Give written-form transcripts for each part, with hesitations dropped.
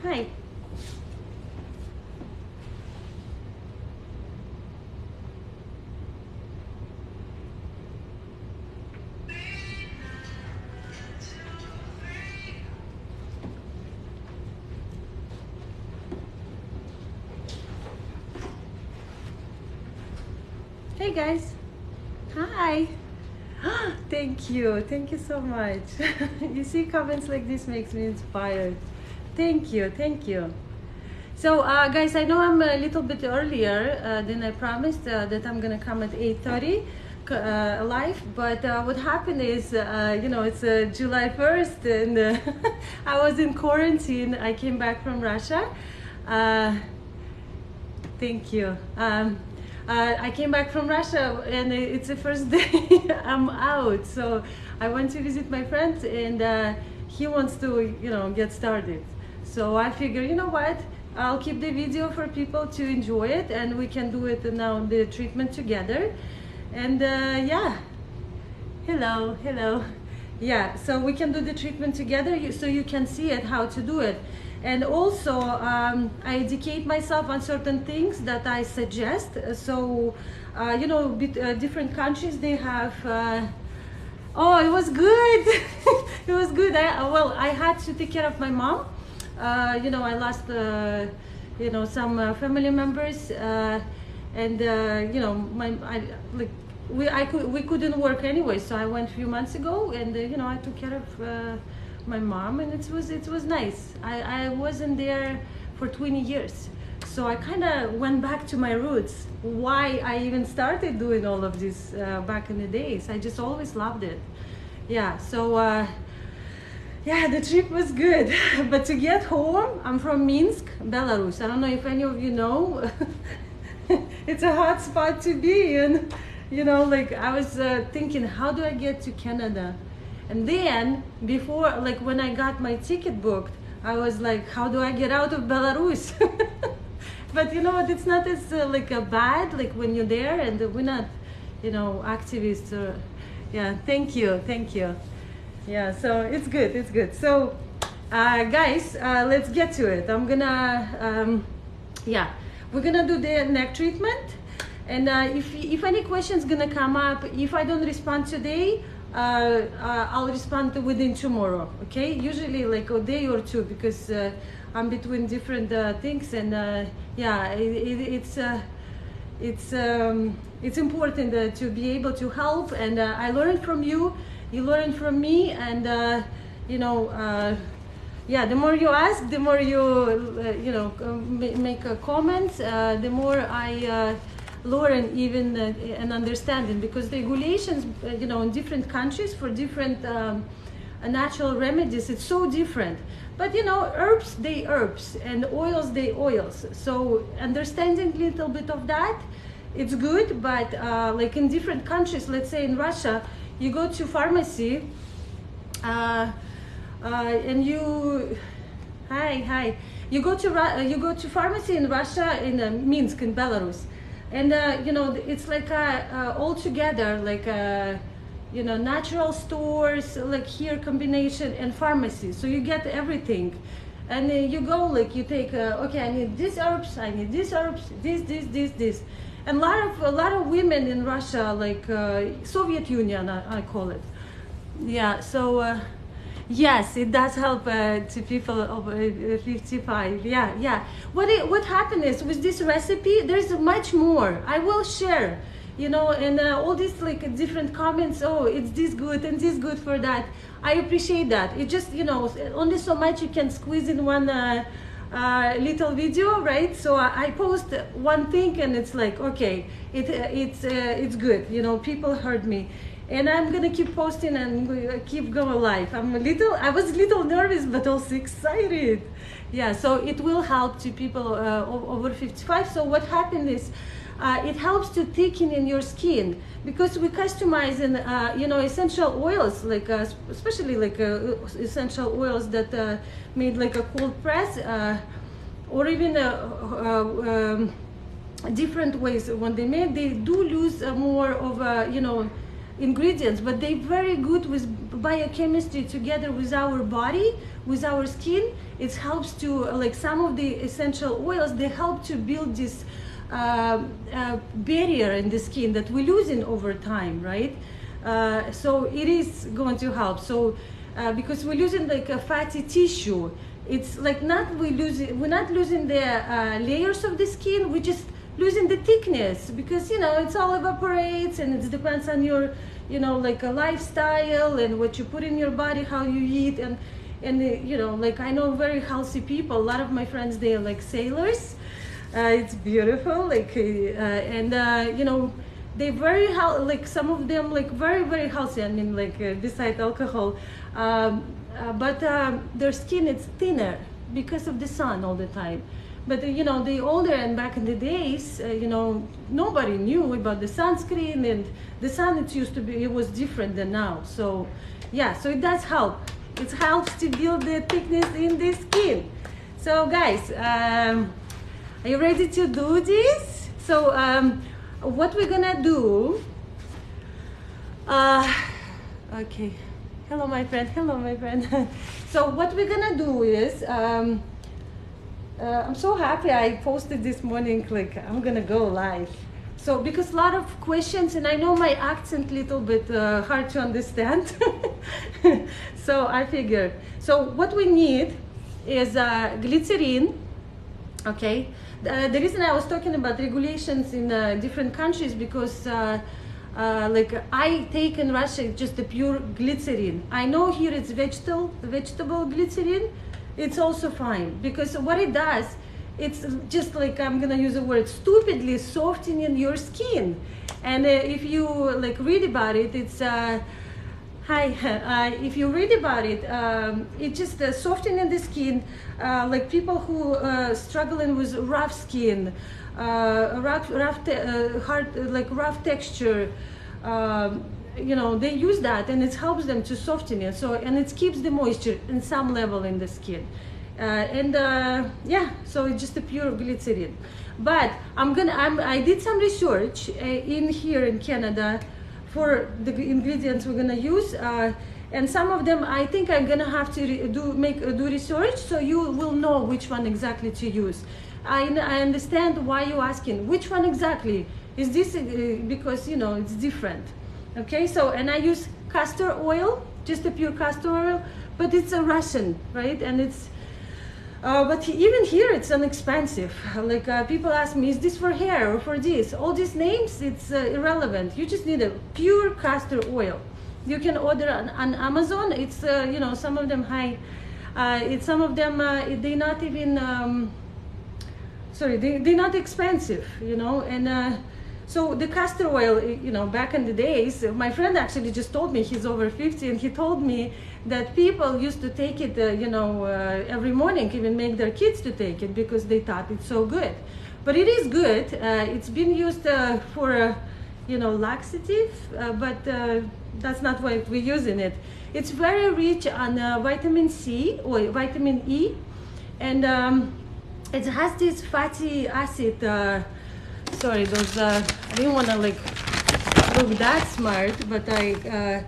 Hi. Hey guys. Hi. Thank you so much. You see, comments like this makes me inspired. Thank you. So guys, I know I'm a little bit earlier than I promised, that I'm gonna come at 8:30 live, but what happened is, it's July 1st, and I was in quarantine. I came back from Russia. Thank you. I came back from Russia, and it's the first day I'm out. So I went to visit my friend, and he wants to, get started. So I figure, you know what? I'll keep the video for people to enjoy it, and we can do it now, the treatment together. And yeah, hello. Yeah, so we can do the treatment together, so you can see it, how to do it. And also, I educate myself on certain things that I suggest. So, different countries, they have, oh, it was good. It was good. I had to take care of my mom. I lost, some family members, and we couldn't work anyway. So I went a few months ago, and I took care of my mom, and it was nice. I wasn't there for 20 years, so I kind of went back to my roots. Why I even started doing all of this back in the days. I just always loved it. Yeah. So. Yeah, the trip was good, but to get home, I'm from Minsk, Belarus. I don't know if any of you know. It's a hot spot to be in. I was thinking, how do I get to Canada? And then, before, when I got my ticket booked, I was like, how do I get out of Belarus? But you know what, it's not as bad, when you're there, and we're not, activists. Yeah, thank you. Yeah, so it's good. So guys, let's get to it. I'm gonna we're gonna do the neck treatment, and if any questions gonna come up, if I don't respond today, I'll respond within tomorrow. Okay, usually like a day or two, because I'm between different things, and it's important to be able to help, and I learned from you. You learn from me, and the more you ask, the more you make comments, the more I learn even and understanding, because the regulations in different countries for different natural remedies, it's so different. But herbs, they herbs, and oils, they oils. So understanding a little bit of that, it's good. But like in different countries, let's say in Russia, you go to pharmacy, and you go to pharmacy in Russia, in Minsk, in Belarus, and it's like all together, like natural stores, like here combination, and pharmacy. So you get everything, and you go, you take okay, I need these herbs, this. And a lot of women in Russia, like Soviet Union, I call it. Yeah. So yes, it does help to people over 55. Yeah. What happened is, with this recipe, there's much more. I will share. And all these different comments. Oh, it's this good and this good for that. I appreciate that. It just only so much you can squeeze in one. Little video, right? So I post one thing, and it's like, okay, it's good. People heard me, and I'm gonna keep posting and keep going live. I was a little nervous, but also excited. Yeah, so it will help to people over 55. So what happened is, it helps to thicken in your skin, because we customize in essential oils, especially essential oils that made like a cold press, or even different ways when they made, they do lose more of ingredients, but they're very good with biochemistry together with our body, with our skin. It helps to, like some of the essential oils, they help to build this barrier in the skin that we're losing over time, right? So it is going to help. So because we're losing like a fatty tissue, it's like we're not losing the layers of the skin, we're just losing the thickness, because it's all evaporates, and it depends on your like a lifestyle and what you put in your body, how you eat, and like I know very healthy people. A lot of my friends, they are like sailors. It's beautiful, like they're very like some of them like very, very healthy. I mean, like besides alcohol, but their skin is thinner because of the sun all the time. But the older, and back in the days, nobody knew about the sunscreen, and the sun, it was different than now. So yeah, so it does help. It helps to build the thickness in the skin. So guys, are you ready to do this? So what we're gonna do, okay, hello my friend. So what we're gonna do is, I'm so happy I posted this morning, like I'm gonna go live. So because a lot of questions, and I know my accent little bit hard to understand. So I figured, so what we need is glycerin. Okay, the reason I was talking about regulations in different countries, because like I take in Russia just the pure glycerin. I know here it's vegetable glycerin. It's also fine, because what it does, it's just like, I'm gonna use the word stupidly, softening your skin. And if you like read about it, it's if you read about it, it's just softening the skin, like people who struggling with rough skin, rough texture, they use that, and it helps them to soften it. So, and it keeps the moisture in some level in the skin. Yeah, so it's just a pure glycerin. But I did some research here in Canada for the ingredients we're gonna use, and some of them I think I'm gonna have to do research, so you will know which one exactly to use. I understand why you're asking which one exactly is this, because it's different. Okay, so, and I use castor oil, just a pure castor oil, but it's a Russian, right? And it's but even here it's inexpensive. Like people ask me, is this for hair or for this? All these names, it's irrelevant. You just need a pure castor oil. You can order on Amazon. It's some of them they're not even they're not expensive, and so the castor oil, back in the days, my friend actually just told me, he's over 50, and he told me that people used to take it, every morning, even make their kids to take it, because they thought it's so good. But it is good. It's been used for, laxative, but that's not why we're using it. It's very rich on vitamin C or vitamin E, and it has this fatty acid. Sorry, those I didn't want to like look that smart, but I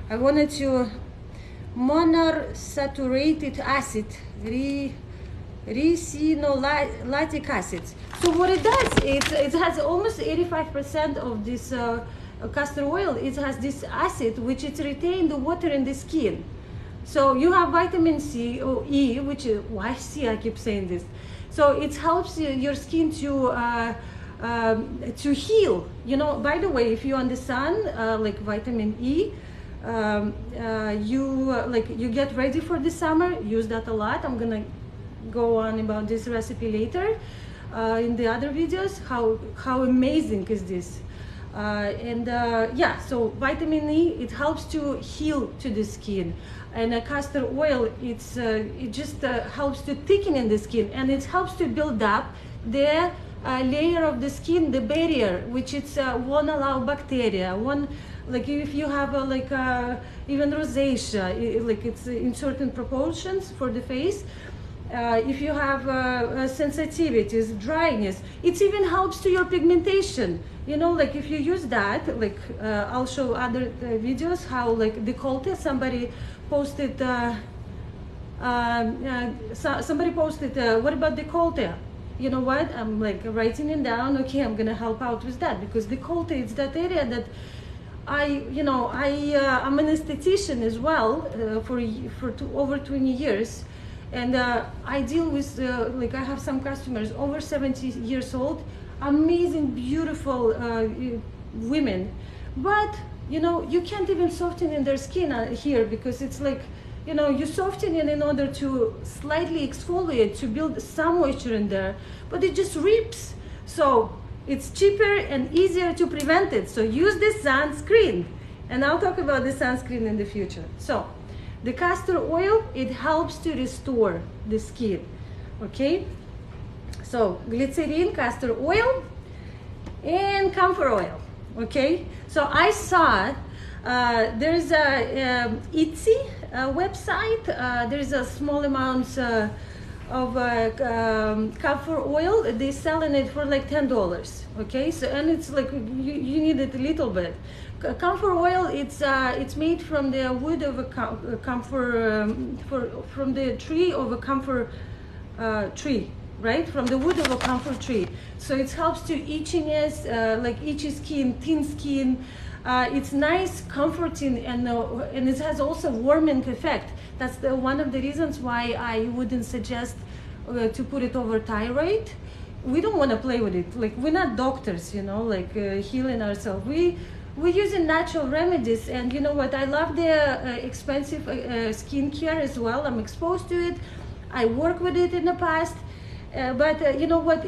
wanted to monosaturated acid, ricinoleic acid. So what it does, it has almost 85% of this castor oil. It has this acid which it retains the water in the skin. So you have vitamin C or E, which is why C, I keep saying this. So it helps your skin to heal. By the way, if you're on the sun, like vitamin E, you get ready for the summer, use that a lot. I'm gonna go on about this recipe later in the other videos, how amazing is this. Yeah, so vitamin E, it helps to heal to the skin, and castor oil, it just helps to thicken in the skin, and it helps to build up the layer of the skin, the barrier, which it's won't allow bacteria. Like if you have even rosacea, like it's in certain proportions for the face, if you have sensitivities, dryness. It even helps to your pigmentation. You know, like if you use that, like I'll show other videos how like décolleté, somebody posted, somebody posted, what about décolleté? You know what, I'm like writing it down. Okay, I'm gonna help out with that, because décolleté is that area that I'm an esthetician as well for over 20 years, and I deal with like I have some customers over 70 years old, amazing, beautiful women, but you know you can't even soften in their skin here, because it's like, you know, you soften it in order to slightly exfoliate, to build some moisture in there, but it just rips. So it's cheaper and easier to prevent it. So use the sunscreen, and I'll talk about the sunscreen in the future. So the castor oil, it helps to restore the skin, okay? So glycerin, castor oil, and camphor oil, okay? So I saw there's a Etsy website. There's a small amounts of camphor oil. They selling it for like $10. Okay, so and it's like you need it a little bit. Camphor oil, it's made from the wood of a camphor, from the tree of a camphor tree, right? From the wood of a camphor tree. So it helps to itchiness, like itchy skin, thin skin. It's nice, comforting, and it has also warming effect. That's one of the reasons why I wouldn't suggest to put it over thyroid. We don't want to play with it. Like, we're not doctors, you know, like healing ourselves. We're using natural remedies, and you know what? I love the expensive skincare as well. I'm exposed to it. I work with it in the past, but you know what?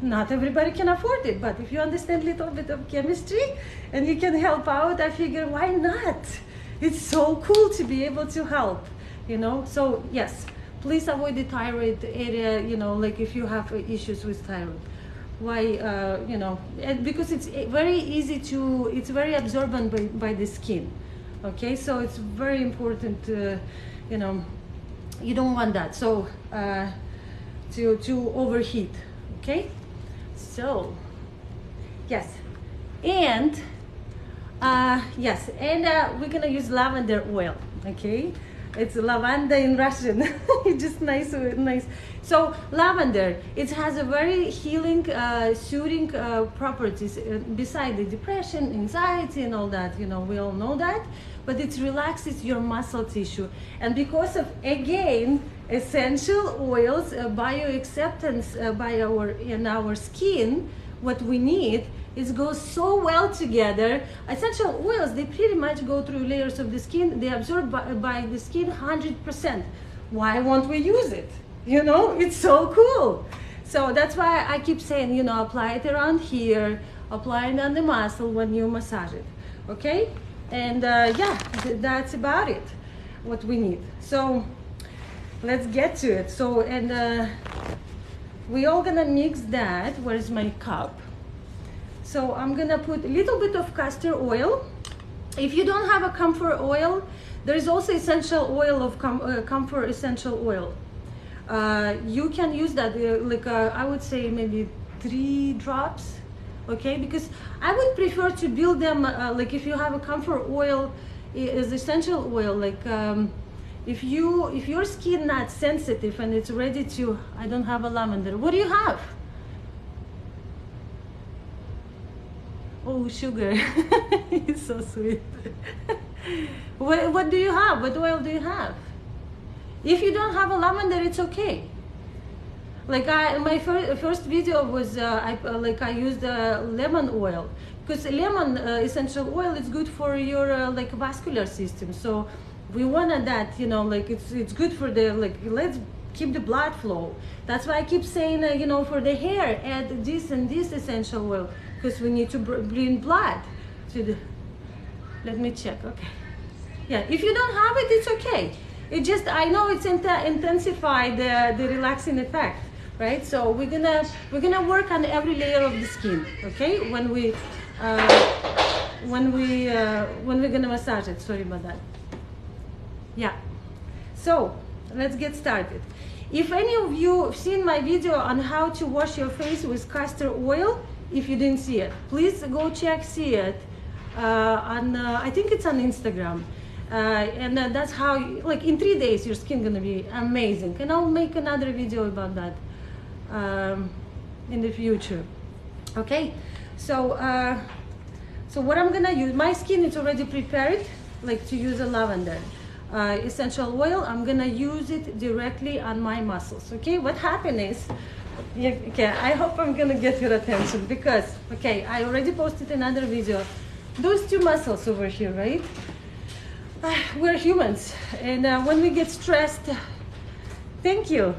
Not everybody can afford it, but if you understand a little bit of chemistry and you can help out, I figure why not? It's so cool to be able to help, you know? So yes, please avoid the thyroid area, you know, like if you have issues with thyroid. Why, you know, and because it's very easy to, it's very absorbent by the skin, okay? So it's very important, you know, you don't want that. So to overheat, okay? So yes, and yes, and we're gonna use lavender oil, okay? It's lavanda in Russian. It's just nice. So lavender, it has a very healing, soothing properties beside the depression, anxiety, and all that. You know, we all know that. But it relaxes your muscle tissue, and because of, again, essential oils, bioacceptance in our skin, what we need is goes so well together. Essential oils, they pretty much go through layers of the skin. They absorb by the skin 100%. Why won't we use it? You know, it's so cool. So that's why I keep saying, you know, apply it around here, apply it on the muscle when you massage it, okay? And yeah, that's about it, what we need. So let's get to it. So, and we all gonna mix that. Where's my cup? So I'm gonna put a little bit of castor oil. If you don't have a camphor oil, there's also essential oil of camphor essential oil. You can use that, like I would say maybe 3 drops, okay? Because I would prefer to build them, like if you have a camphor oil is essential oil, like if your skin not sensitive and it's ready to, I don't have a lavender. What do you have? Oh, sugar. It's so sweet. What do you have? What oil do you have? If you don't have a lavender, it's okay. Like my first video was I used lemon oil, because lemon essential oil is good for your like vascular system. So we wanted that, you know, like it's good for the, like, let's keep the blood flow. That's why I keep saying, you know, for the hair, add this and this essential oil, because we need to bring blood to the, let me check, okay. Yeah, if you don't have it, it's okay. It just, I know it's intensify the relaxing effect, right? So we're gonna work on every layer of the skin, okay? When we're gonna massage it. Sorry about that. Yeah. So let's get started. If any of you have seen my video on how to wash your face with castor oil, if you didn't see it, please go see it on, I think it's on Instagram. And that's how, like in 3 days, your skin gonna be amazing. And I'll make another video about that in the future. Okay, so so what I'm gonna use, my skin is already prepared, like to use a lavender essential oil. I'm gonna use it directly on my muscles. Okay, what happened is, okay, I hope I'm gonna get your attention because, okay, I already posted another video. Those two muscles over here, right? We're humans, and when we get stressed, thank you.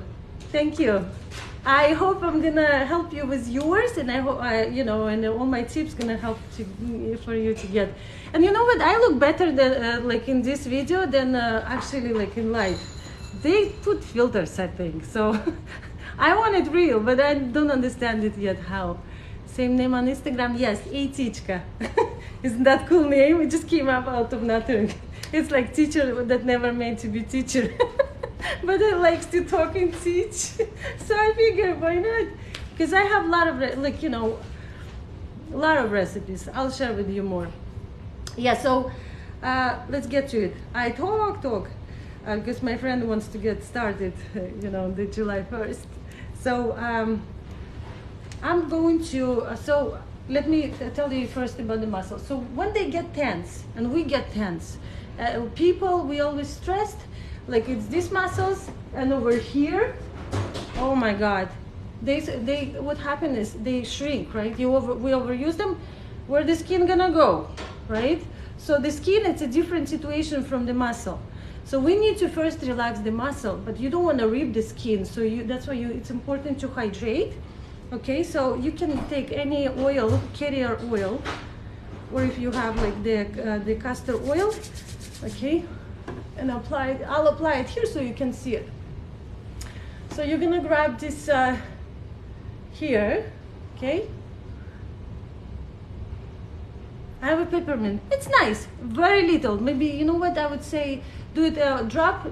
I hope I'm gonna help you with yours, and I hope you know, and all my tips gonna help for you to get. And you know what? I look better than like in this video than actually like in life. They put filters, I think. So I want it real, but I don't understand it yet. How? Same name on Instagram? Yes, Atichka. Isn't that cool name? It just came up out of nothing. It's like teacher that never meant to be teacher. But I like to talk and teach. So I figured, why not? Because I have a lot of, like, you know, a lot of recipes. I'll share with you more. Yeah, so let's get to it. I talk, because my friend wants to get started, you know, the July 1st. So I'm going to, so let me tell you first about the muscles. So when they get tense, and we get tense, people, we always stressed, like it's these muscles, and over here, oh my God, they what happened is they shrink, right? We overuse them. Where the skin gonna go, right? So the skin, it's a different situation from the muscle. So we need to first relax the muscle, but you don't want to rip the skin. So that's why it's important to hydrate. Okay, so you can take any oil, carrier oil, or if you have like the castor oil, okay, and apply it. I'll apply it here so you can see it. So you're gonna grab this here, okay. I have a peppermint. It's nice, very little. Maybe, you know what I would say, do it drop,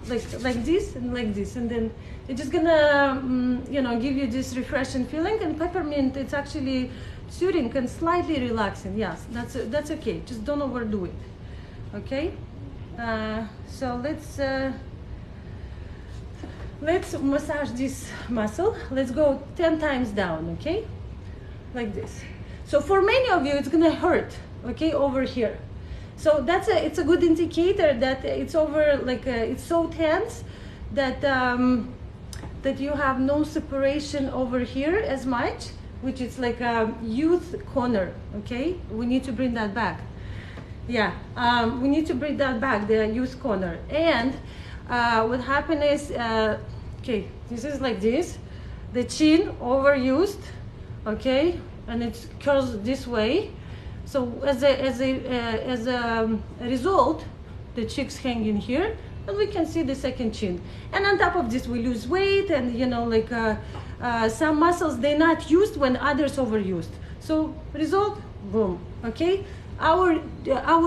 like this and like this, and then it's just gonna, you know, give you this refreshing feeling. And peppermint, it's actually soothing and slightly relaxing. Yes, that's okay. Just don't overdo it. Okay. So let's massage this muscle. Let's go 10 times down. Okay, like this. So for many of you, it's gonna hurt, okay, over here. So it's a good indicator that it's over, like it's so tense that that you have no separation over here as much, which is like a youth corner. Okay, we need to bring that back. Yeah, we need to bring that back, the youth corner. And what happened is, okay, this is like this, the chin overused, okay. And it curls this way, so as a result, the cheeks hang in here, and we can see the second chin. And on top of this, we lose weight, and you know, like some muscles they're not used when others overused. So result, boom. Okay, our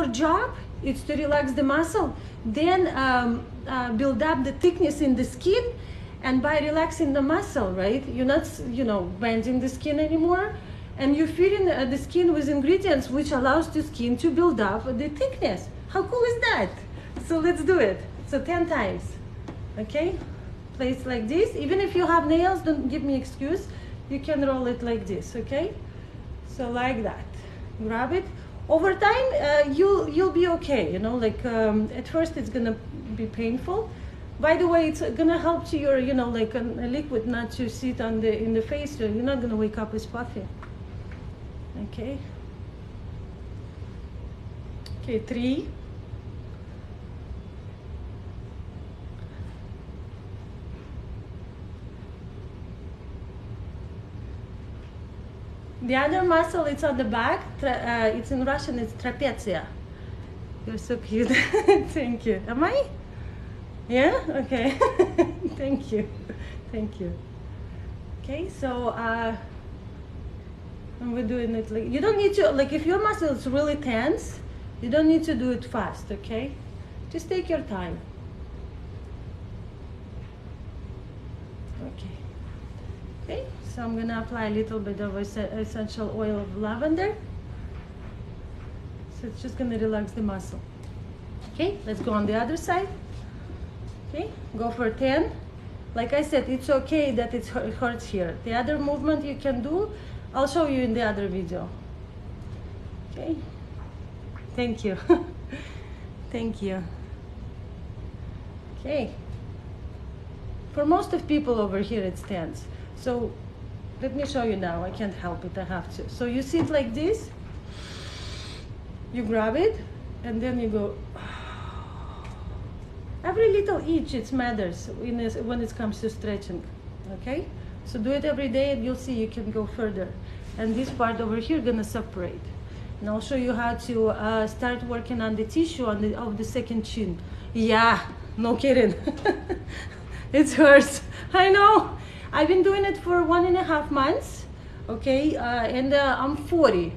job is to relax the muscle, then build up the thickness in the skin, and by relaxing the muscle, right, you're not, you know, bending the skin anymore. And you're feeding the skin with ingredients which allows the skin to build up the thickness. How cool is that? So let's do it. So 10 times, okay? Place like this. Even if you have nails, don't give me excuse. You can roll it like this, okay? So like that. Grab it. Over time, you'll be okay. You know, like at first it's gonna be painful. By the way, it's gonna help to your, you know, like a liquid not to sit on in the face. So you're not gonna wake up with puffy. Okay. Okay, 3. The other muscle, it's on the back. It's in Russian, it's trapezia. You're so cute. Thank you. Am I? Yeah? Okay. Thank you. Thank you. Okay, so and we're doing it like, you don't need to, like if your muscle is really tense, you don't need to do it fast, okay? Just take your time. Okay. Okay, so I'm gonna apply a little bit of essential oil of lavender. So it's just gonna relax the muscle. Okay, let's go on the other side. Okay, go for 10. Like I said, it's okay that it hurts here. The other movement you can do, I'll show you in the other video. Okay, thank you. Thank you. Okay, for most of people over here it's tense. So let me show you now. I can't help it, I have to. So you sit like this, you grab it, and then you go. Every little itch, it matters when it comes to stretching, okay? So do it every day and you'll see you can go further. And this part over here gonna separate. And I'll show you how to start working on the tissue of the second chin. Yeah, no kidding. It hurts, I know. I've been doing it for 1.5 months, okay? And I'm 40.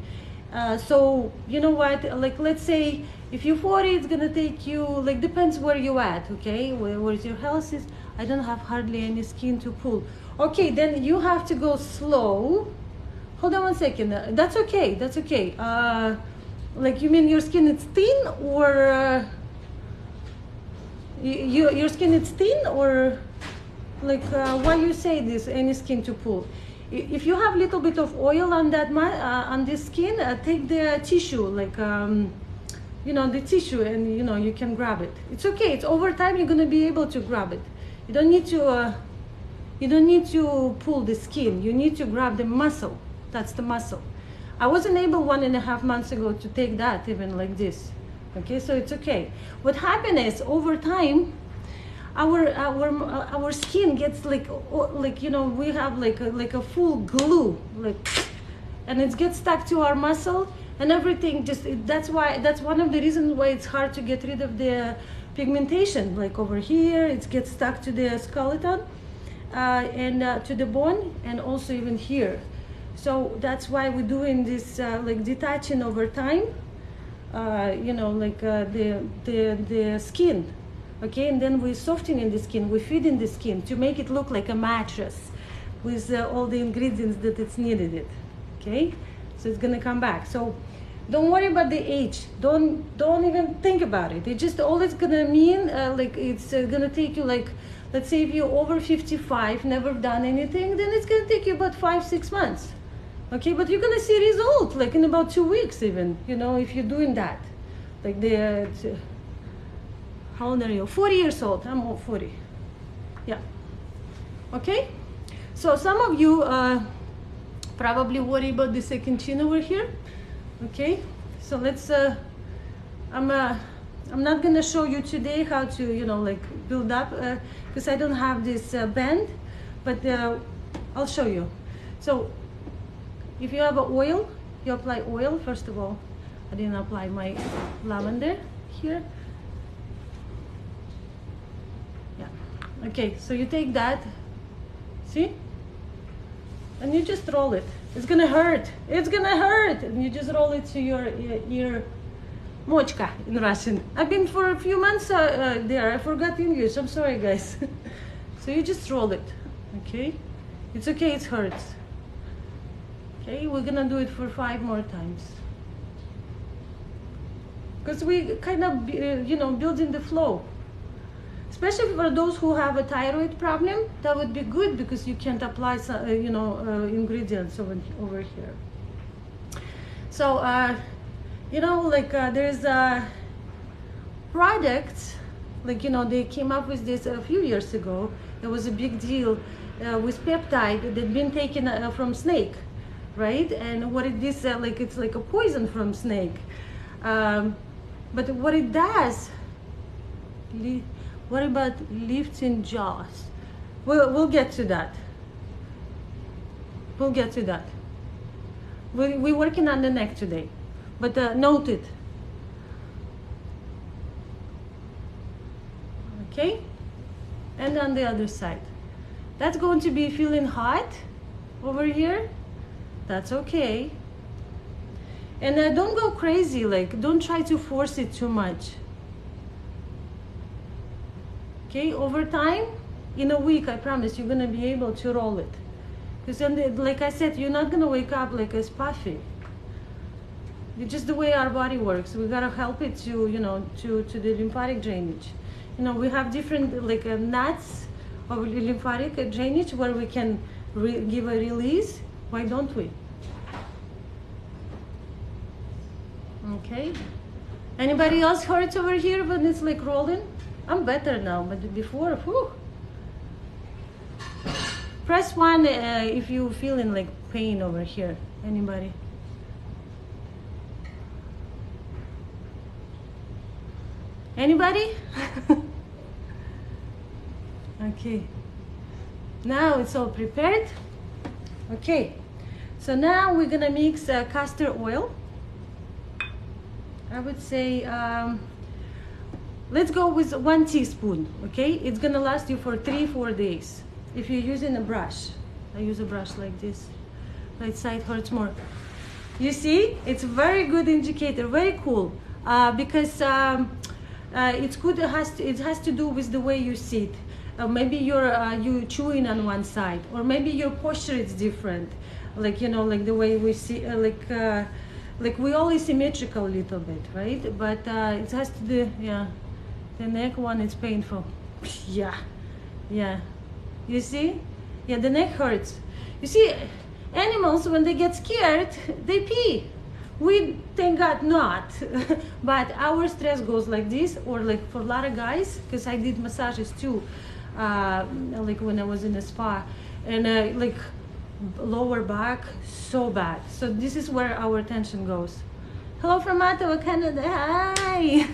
So you know what, like let's say if you're 40, it's gonna take you, like depends where you at, okay? Where's your health is. I don't have hardly any skin to pull. Okay, then you have to go slow. Hold on one second, that's okay, that's okay. Like you mean your skin is thin or your skin is thin or like why you say this, any skin to pull? If you have a little bit of oil on that on this skin, take the tissue, like you know, the tissue, and you know you can grab it. It's okay. It's over time you're gonna be able to grab it. You don't need to pull the skin. You need to grab the muscle. That's the muscle. I wasn't able 1.5 months ago to take that even like this. Okay, so it's okay. What happened is over time, our skin gets like you know, we have like a full glue, like, and it gets stuck to our muscle and everything. Just that's one of the reasons why it's hard to get rid of the pigmentation. Like over here, it gets stuck to the skeleton and to the bone, and also even here. So that's why we're doing this like detaching over time. You know, like the skin. Okay, and then we're softening the skin, we're feeding the skin to make it look like a mattress with all the ingredients that it's needed. Okay, so it's gonna come back. So don't worry about the age. Don't even think about it. It just all it's gonna mean like it's gonna take you, like, let's say if you're over 55, never done anything, then it's gonna take you about 5-6 months. Okay, but you're gonna see results like in about 2 weeks even. You know, if you're doing that, like the. How old are you? 40 years old. I'm all 40. Yeah. Okay. So some of you probably worry about the second chin over here. Okay. So let's. I'm not gonna show you today how to, you know, like build up because I don't have this band, but I'll show you. So if you have an oil, you apply oil first of all. I didn't apply my lavender here. Okay, so you take that, see, and you just roll it. It's gonna hurt. It's gonna hurt, and you just roll it to your mochka in Russian. I've been for a few months there. I forgot English. I'm sorry, guys. So you just roll it. Okay, it's okay. It hurts. Okay, we're gonna do it for 5 more times because we kind of you know, building the flow. Especially for those who have a thyroid problem, that would be good because you can't apply some, you know, ingredients over here. So, you know, like there's products, like, you know, they came up with this a few years ago. There was a big deal with peptide that been taken from snake, right? And what it is, like it's like a poison from snake. But what it does, what about lifting jaws? We'll get to that. We'll get to that. We're working on the neck today, but note it. Okay? And on the other side. That's going to be feeling hot over here. That's okay. And don't go crazy, like don't try to force it too much. Okay, over time, In a week, I promise you're gonna be able to roll it. Because then, like I said, you're not gonna wake up like as puffy. It's just the way our body works. We gotta help it to, you know, to the lymphatic drainage. You know, we have different like nuts of lymphatic drainage where we can give a release. Why don't we? Okay. Anybody else hurts over here when it's like rolling? I'm better now, but before, whew. Press 1 if you feeling like pain over here. Anybody? Anybody? Okay. Now it's all prepared. Okay. So now we're gonna mix castor oil. I would say let's go with 1 teaspoon. Okay, it's gonna last you for 3-4 days. If you're using a brush, I use a brush like this. Right side hurts more. You see, it's a very good indicator, very cool, because it's good. It has to do with the way you sit. Maybe you chewing on one side, or maybe your posture is different. Like, you know, like the way we see, like we all asymmetrical a little bit, right? But it has to do, yeah. The neck one is painful. Yeah, yeah. You see? Yeah, the neck hurts. You see, animals, when they get scared, they pee. We, thank God, not. But our stress goes like this, or like for a lot of guys, because I did massages too, like when I was in a spa, and like lower back, so bad. So this is where our attention goes. Hello from Ottawa, Canada. Hi.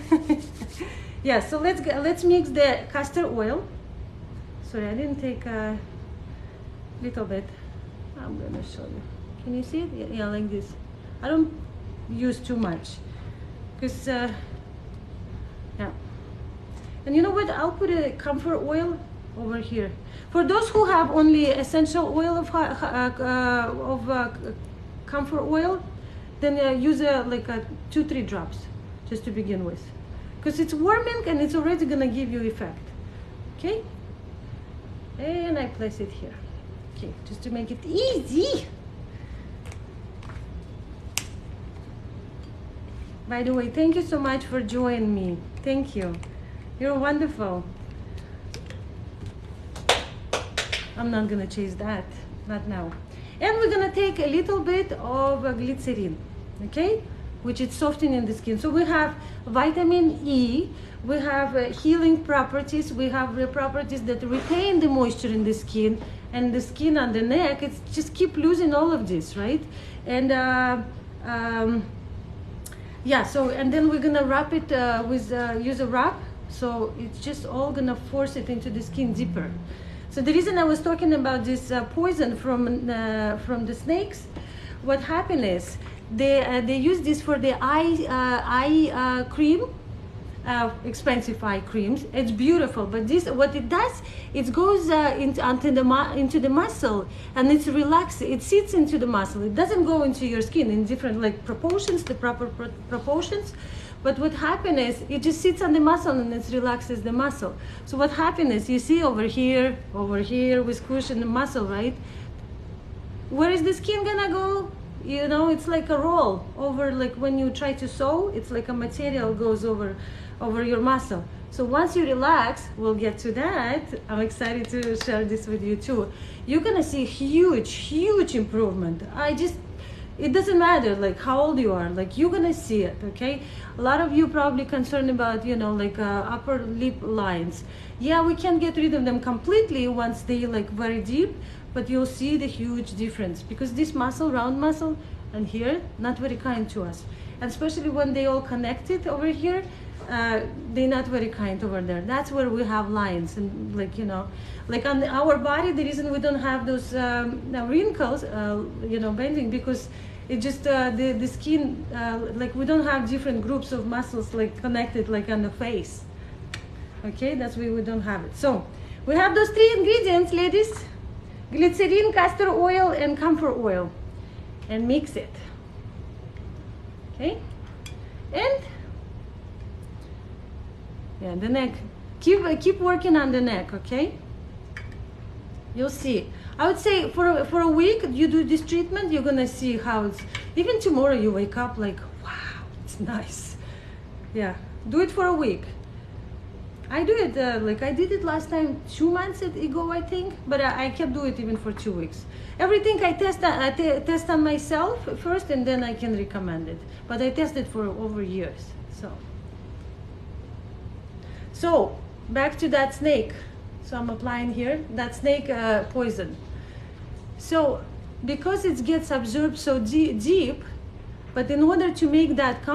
Yeah, so let's mix the castor oil. Sorry, I didn't take a little bit. I'm gonna show you. Can you see it? Yeah, like this. I don't use too much, because yeah. And you know what? I'll put a comfort oil over here. For those who have only essential oil of comfort oil, then use like 2-3 drops just to begin with, because it's warming and it's already gonna give you effect. Okay, and I place it here. Okay, just to make it easy. By the way, thank you so much for joining me. Thank you. You're wonderful. I'm not gonna chase that, not now. And we're gonna take a little bit of glycerin, okay? Which is softening the skin. So we have vitamin E, we have healing properties, we have the properties that retain the moisture in the skin, and the skin on the neck, it's just keep losing all of this, right? And yeah, so, and then we're gonna wrap it with, use a wrap, so it's just all gonna force it into the skin deeper. So the reason I was talking about this poison from the snakes, what happened is they use this for the eye cream, expensive eye creams. It's beautiful, but this, what it does, it goes into the muscle, and it's relaxed. It sits into the muscle. It doesn't go into your skin in different like proportions, the proper proportions. But what happens is it just sits on the muscle and it relaxes the muscle. So what happens is, you see over here, we squish in the muscle, right? Where is the skin gonna go? You know, it's like a roll over, like when you try to sew, it's like a material goes over your muscle. So once you relax, we'll get to that. I'm excited to share this with you too. You're gonna see huge improvement. It doesn't matter like how old you are, like you're gonna see it, okay? A lot of you probably concerned about, you know, like upper lip lines. Yeah, we can't get rid of them completely once they like very deep, but you'll see the huge difference, because this muscle, round muscle, and here, not very kind to us. And especially when they all connected over here, they're not very kind over there. That's where we have lines, and like, you know, like on our body, the reason we don't have those wrinkles, you know, bending, because it just the skin, like we don't have different groups of muscles like connected like on the face. Okay, that's why we don't have it. So we have those 3 ingredients, ladies: glycerin, castor oil, and camphor oil, and mix it. Okay, and yeah, the neck. Keep working on the neck, okay? You'll see. I would say for a week you do this treatment, you're gonna see how it's. Even tomorrow you wake up like, wow, it's nice. Yeah, do it for a week. I do it like I did it last time 2 months ago, I think, but I kept doing it even for 2 weeks. Everything I test on myself first, and then I can recommend it. But I tested for over years. So back to that snake. So I'm applying here that snake poison. So because it gets absorbed so deep, but in order to make that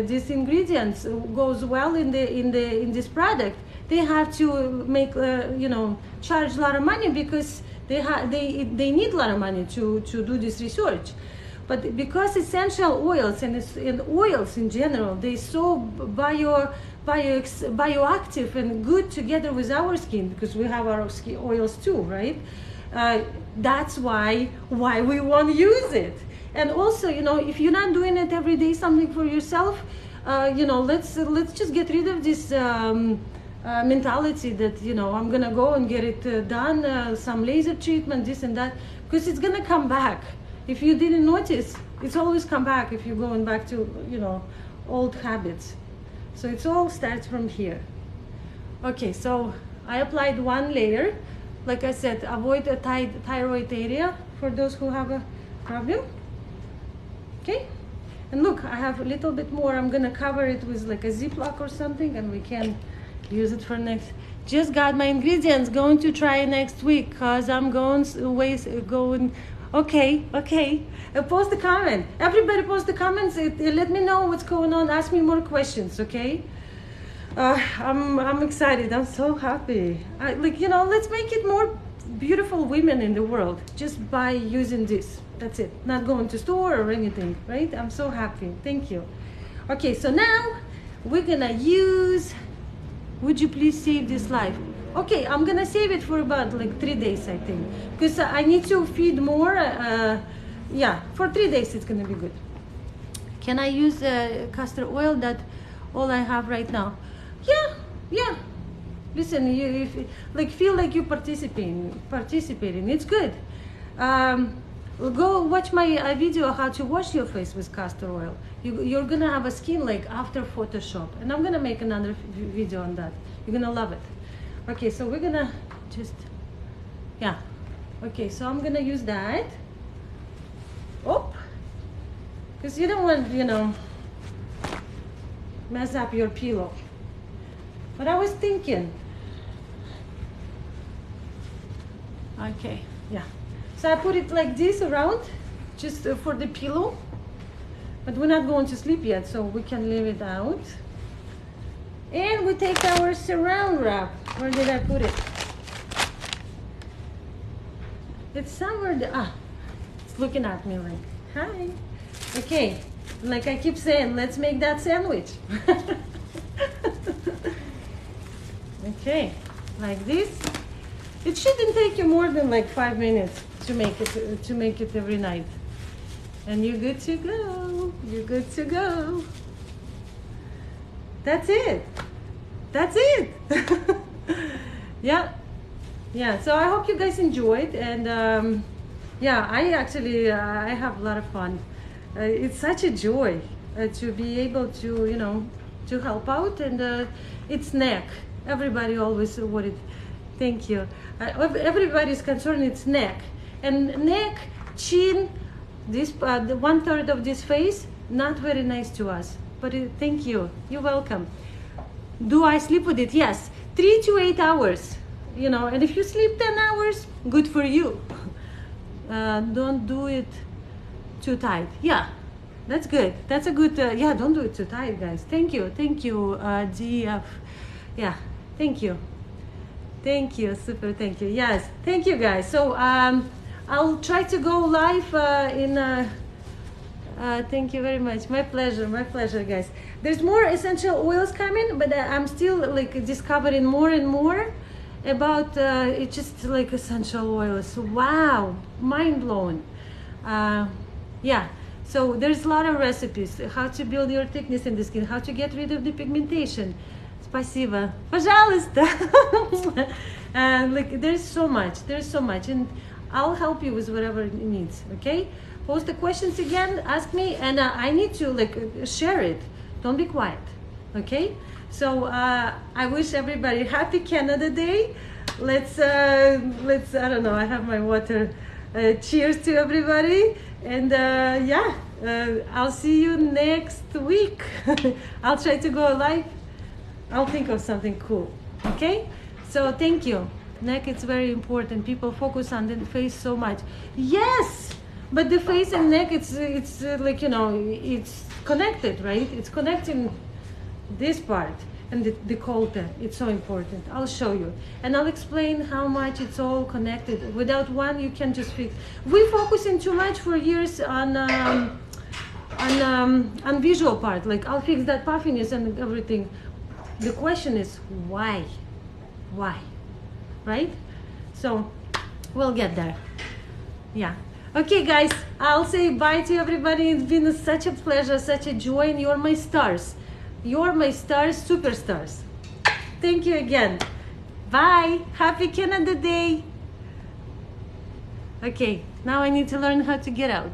these ingredients goes well in this product, they have to make charge a lot of money, because they need a lot of money to do this research. But because essential oils and oils in general, they're so bioactive and good together with our skin, because we have our skin oils too, right? That's why we want to use it. And also, if you're not doing it every day, something for yourself, let's just get rid of this mentality that I'm gonna go and get it done, some laser treatment, this and that, because it's gonna come back. If you didn't notice, it's always come back if you're going back to old habits. So it all starts from here. Okay, so I applied one layer. Like I said, avoid a thyroid area for those who have a problem. Okay, and look, I have a little bit more. I'm gonna cover it with like a Ziploc or something, and we can use it for next. Just got my ingredients, going to try next week, cause I'm going. Okay. Post a comment. Everybody post the comments. Let me know what's going on. Ask me more questions, okay? I'm excited. I'm so happy. Let's make it more beautiful women in the world just by using this. That's it. Not going to store or anything, right? I'm so happy. Thank you. Okay, so now we're gonna use. Would you please save this life? Okay, I'm gonna save it for about like 3 days, I think, because I need to feed more. Yeah, for 3 days it's gonna be good. Can I use castor oil? That all I have right now. Yeah. Listen, you feel like you're participating. It's good. Go watch my video how to wash your face with castor oil. You're gonna have a skin like after Photoshop, and I'm gonna make another video on that. You're gonna love it. Okay, so we're gonna just, yeah. Okay, so I'm gonna use that. Oh, because you don't want, mess up your pillow. But I was thinking. Okay, yeah. So I put it like this around, just for the pillow. But we're not going to sleep yet, so we can leave it out. And we take our saran wrap. Where did I put it? It's somewhere there. It's looking at me like, hi. Okay, like I keep saying, let's make that sandwich. Okay, like this. It shouldn't take you more than like 5 minutes to make it every night. And you're good to go. You're good to go. That's it. Yeah. So I hope you guys enjoyed, and yeah, I have a lot of fun. It's such a joy to be able to to help out, and it's neck. Everybody always worried. Thank you. Everybody's concerned. It's neck, and neck, chin. This the 1/3 of this face, not very nice to us, but thank you. You're welcome. Do I sleep with it? Yes, 3 to 8 hours. And if you sleep 10 hours, good for you. Don't do it too tight. Yeah, that's good. That's a good. Yeah, don't do it too tight, guys. Thank you, DF. Yeah, thank you, super. Thank you. Yes, thank you, guys. So I'll try to go live in. Thank you very much. My pleasure, guys. There's more essential oils coming, but I'm still discovering more and more about it's just like essential oils. Wow, mind blown. Yeah. So there's a lot of recipes, how to build your thickness in the skin, how to get rid of the pigmentation. Спасибо. Пожалуйста. Like there's so much, and I'll help you with whatever it needs. Okay, post the questions again, ask me, and I need to like share it. Don't be quiet. Okay, so I wish everybody happy Canada Day. Let's I don't know, I have my water. Cheers to everybody, and I'll see you next week. I'll try to go live. I'll think of something cool. Okay, so thank you. Neck, it's very important. People focus on the face so much. Yes, but the face and neck, it's like, you know, it's connected, right? It's connecting this part and the décolleté. It's so important. I'll show you, and I'll explain how much it's all connected. Without one, you can just fix. We focusing too much for years on visual part. Like, I'll fix that puffiness and everything. The question is why? Why? Right? So we'll get there. Yeah. Okay, guys, I'll say bye to everybody. It's been such a pleasure, such a joy, and you're my stars. You're my stars, superstars. Thank you again. Bye. Happy Canada Day. Okay, now I need to learn how to get out.